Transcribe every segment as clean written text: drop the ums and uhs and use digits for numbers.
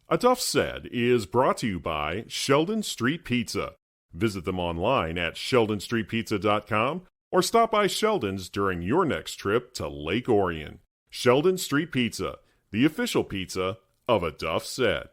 Enough Said is brought to you by Sheldon Street Pizza. Visit them online at sheldonstreetpizza.com or stop by Sheldon's during your next trip to Lake Orion. Sheldon Street Pizza, the official pizza of Enough Said.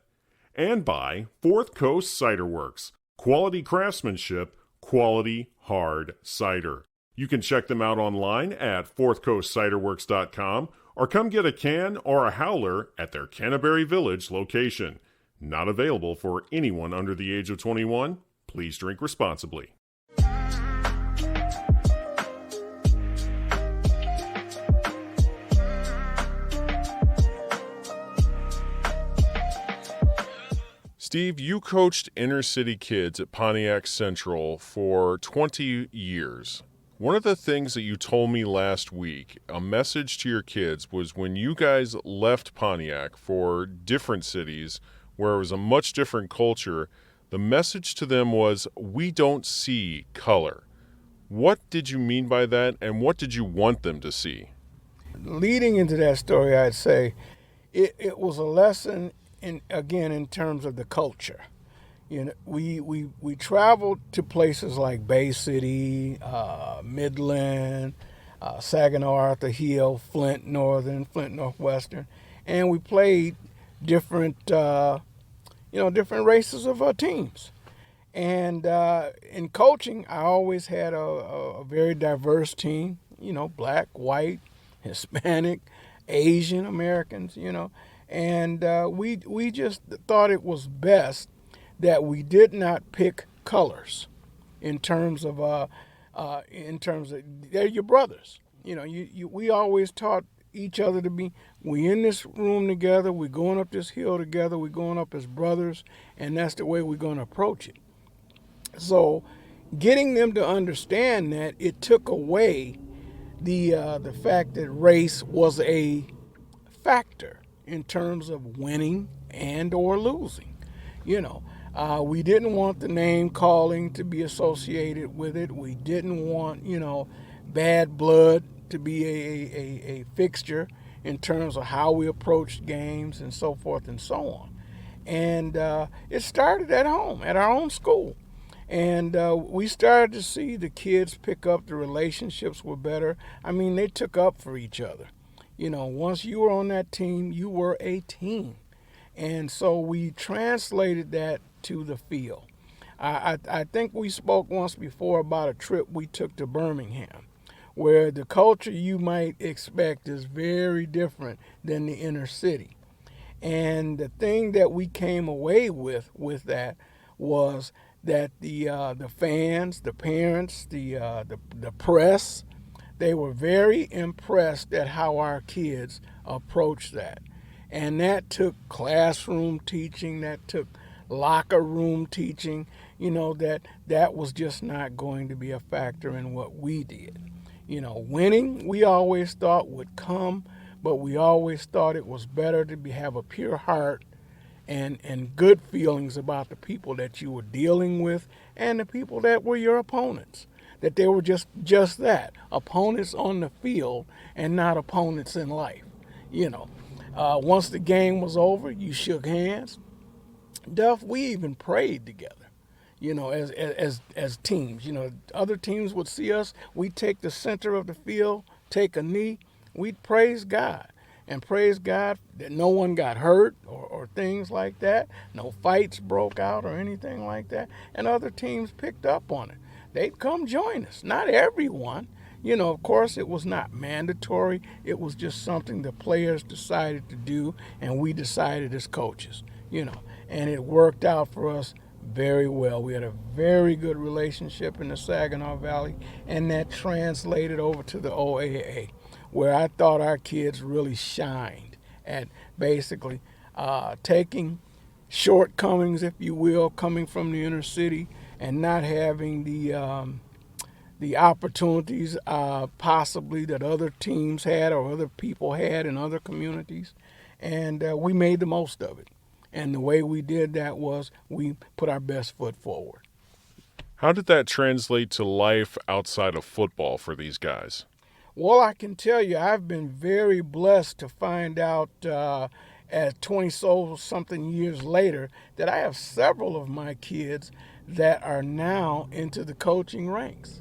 And by Fourth Coast Cider Works, quality craftsmanship, quality hard cider. You can check them out online at fourthcoastciderworks.com or come get a can or a howler at their Canterbury Village location. Not available for anyone under the age of 21. Please drink responsibly. Steve, you coached inner city kids at Pontiac Central for 20 years. One of the things that you told me last week, a message to your kids, was when you guys left Pontiac for different cities where it was a much different culture, the message to them was, we don't see color. What did you mean by that, and what did you want them to see? Leading into that story, I'd say it was a lesson in terms of the culture. You know, we traveled to places like Bay City, Midland, Saginaw, Arthur Hill, Flint Northern, Flint Northwestern, and we played different races of teams. And in coaching, I always had a very diverse team. You know, black, white, Hispanic, Asian Americans. And we just thought it was best that we did not pick colors in terms of they're your brothers. We always taught each other to be, we in this room together, we're going up this hill together, we're going up as brothers, and that's the way we're going to approach it. So getting them to understand that, it took away the fact that race was a factor in terms of winning and or losing. We didn't want the name calling to be associated with it. We didn't want, bad blood to be a fixture in terms of how we approached games and so forth and so on. And it started at home, at our own school. And we started to see the kids pick up, the relationships were better. I mean, they took up for each other. Once you were on that team, you were a team. And so we translated that to the field. I think we spoke once before about a trip we took to Birmingham, where the culture you might expect is very different than the inner city. And the thing that we came away with that was that the fans, the parents, the press, they were very impressed at how our kids approached that. And that took classroom teaching, that took locker room teaching, that was just not going to be a factor in what we did. Winning, we always thought would come, but we always thought it was better to have a pure heart and good feelings about the people that you were dealing with and the people that were your opponents. That they were just that, opponents on the field and not opponents in life. Once the game was over, you shook hands. Duff, we even prayed together, as teams. Other teams would see us, we'd take the center of the field, take a knee, we'd praise God. And praise God that no one got hurt or things like that. No fights broke out or anything like that. And other teams picked up on it. They'd come join us. Not everyone. Of course, it was not mandatory. It was just something the players decided to do, and we decided as coaches, And it worked out for us very well. We had a very good relationship in the Saginaw Valley, and that translated over to the OAA, where I thought our kids really shined at basically taking shortcomings, if you will, coming from the inner city and not having the opportunities possibly that other teams had or other people had in other communities. And we made the most of it. And the way we did that was we put our best foot forward. How did that translate to life outside of football for these guys? Well, I can tell you I've been very blessed to find out as 20 something years later, that I have several of my kids that are now into the coaching ranks.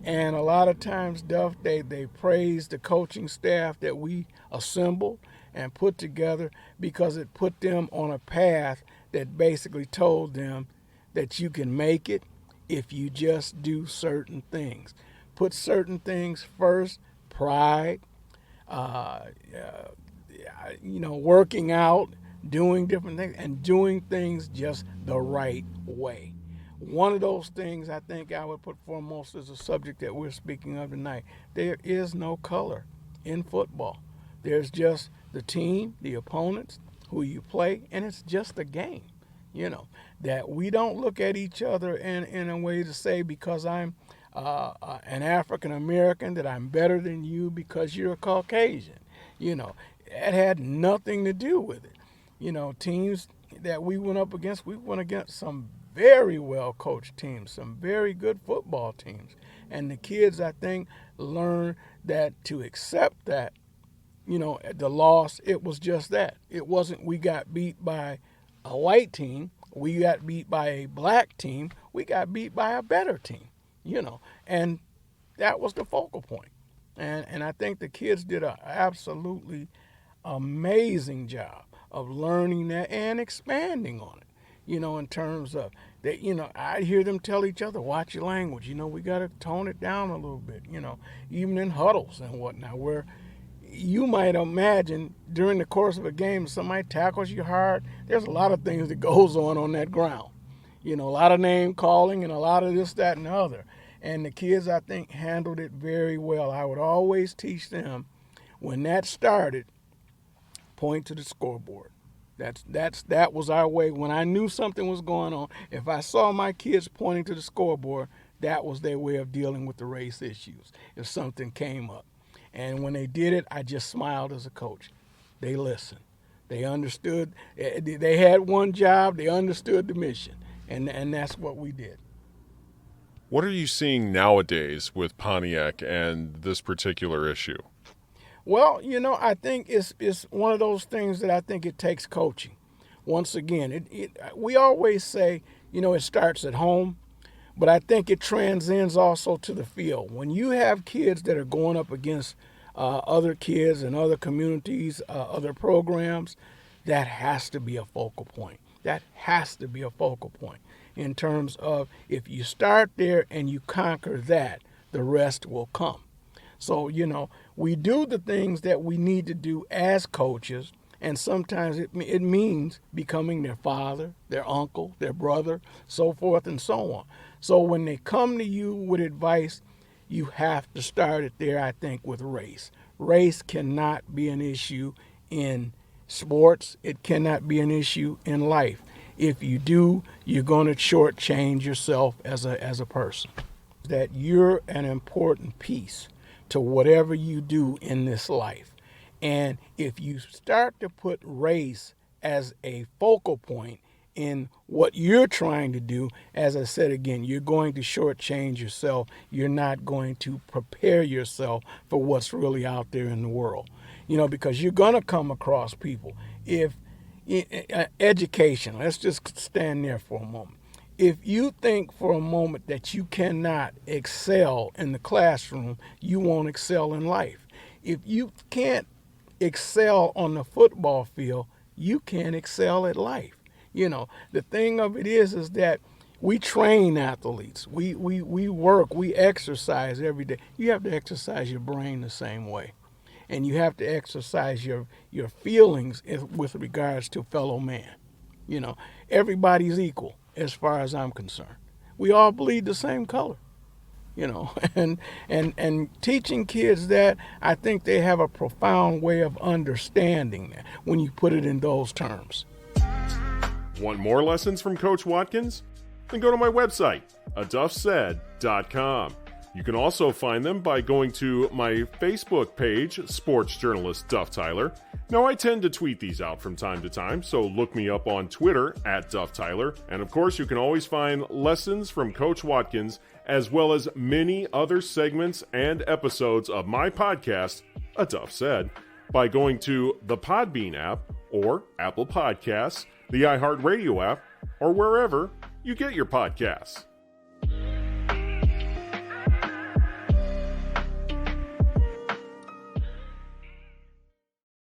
And a lot of times, Duff, they praise the coaching staff that we assembled and put together because it put them on a path that basically told them that you can make it if you just do certain things. Put certain things first, pride, working out, doing different things, and doing things just the right way. One of those things I think I would put foremost is a subject that we're speaking of tonight. There is no color in football. There's just the team, the opponents, who you play, and it's just a game. That we don't look at each other in a way to say because I'm an African American that I'm better than you because you're a Caucasian. It had nothing to do with it. Teams that we went against some very well coached teams, some very good football teams. And the kids, I think, learned that to accept that, the loss, it was just that. It wasn't we got beat by a white team, we got beat by a black team, we got beat by a better team, and that was the focal point. And I think the kids did an absolutely amazing job of learning that and expanding on it, in terms of that, I hear them tell each other, watch your language, we got to tone it down a little bit, even in huddles and whatnot, where you might imagine during the course of a game, if somebody tackles you hard, there's a lot of things that goes on that ground. A lot of name calling and a lot of this, that, and the other. And the kids, I think, handled it very well. I would always teach them, when that started, point to the scoreboard. That was our way. When I knew something was going on, if I saw my kids pointing to the scoreboard, that was their way of dealing with the race issues if something came up. And when they did it, I just smiled as a coach. They listened. They understood. They had one job. They understood the mission. And that's what we did. What are you seeing nowadays with Pontiac and this particular issue? Well, I think it's one of those things that I think it takes coaching. Once again, we always say, it starts at home, but I think it transcends also to the field. When you have kids that are going up against other kids and other communities, other programs, that has to be a focal point. That has to be a focal point in terms of if you start there and you conquer that, the rest will come. So, we do the things that we need to do as coaches, and sometimes it means becoming their father, their uncle, their brother, so forth and so on. So when they come to you with advice, you have to start it there, I think, with race. Race cannot be an issue in sports. It cannot be an issue in life. If you do, you're going to shortchange yourself as a person. That you're an important piece to whatever you do in this life. And if you start to put race as a focal point in what you're trying to do, as I said again, you're going to shortchange yourself. You're not going to prepare yourself for what's really out there in the world. Because you're going to come across people. If education, let's just stand there for a moment. If you think for a moment that you cannot excel in the classroom, you won't excel in life. If you can't excel on the football field, you can't excel at life. The thing of it is that we train athletes. We work, we exercise every day. You have to exercise your brain the same way. And you have to exercise your feelings with regards to fellow man. Everybody's equal as far as I'm concerned. We all bleed the same color. And teaching kids that, I think they have a profound way of understanding that when you put it in those terms. Want more lessons from Coach Watkins? Then go to my website, aduffsaid.com. You can also find them by going to my Facebook page, Sports Journalist Duff Tyler. Now, I tend to tweet these out from time to time, so look me up on Twitter at Duff Tyler. And of course, you can always find lessons from Coach Watkins, as well as many other segments and episodes of my podcast, A Duff Said, by going to the Podbean app or Apple Podcasts, the iHeartRadio app, or wherever you get your podcasts.